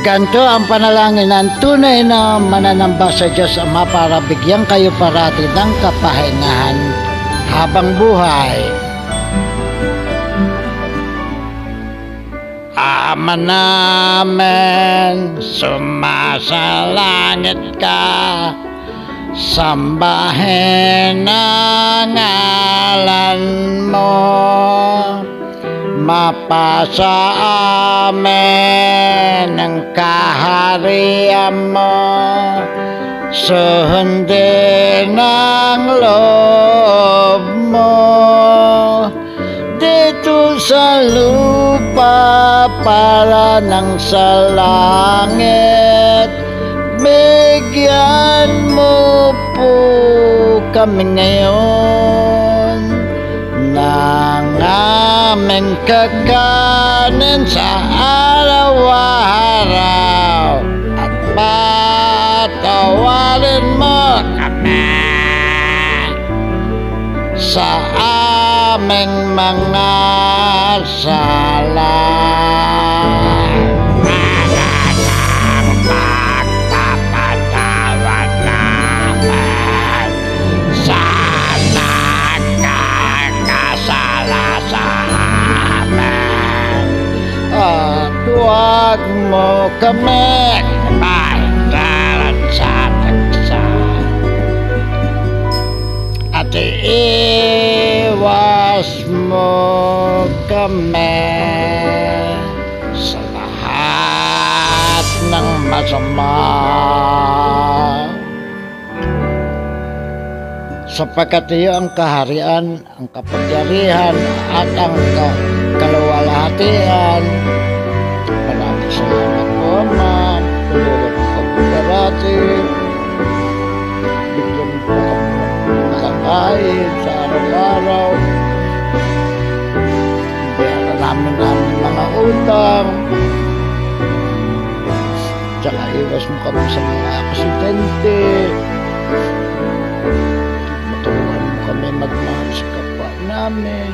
Ganito ang panalangin ng tunay na mananamba sa Diyos Ama para bigyan kayo parati ng kapahingahan habang buhay. Ama namin, sumasalangit ka, sambahin ang ngalan mo, mapasa amin ang kaharian mo, sundin ang loob mo dito sa lupa para nang sa langit. Bigyan mo po kami ngayon ng aming kakanin sa araw-araw at patawarin mo kami sa aming mga sala. Pagpapatawad namin sa nagkakasala sa amin, at huwag mo kami pagdaran sa taksa, at iiwas mo kami sa lahat ng masama, sapagkat iyo ang kaharian, ang kapangyarihan at ang kaluwalhatian. Maraming salamat po, Ama. Tulungan mo kami parati. Bigyan mo po kami makakain sa araw-araw. Bayaran namin ang mga utang. Tsaka iwas mo kami sa mga aksidente. Matulungan mo kami magmahal sa kapwa namin.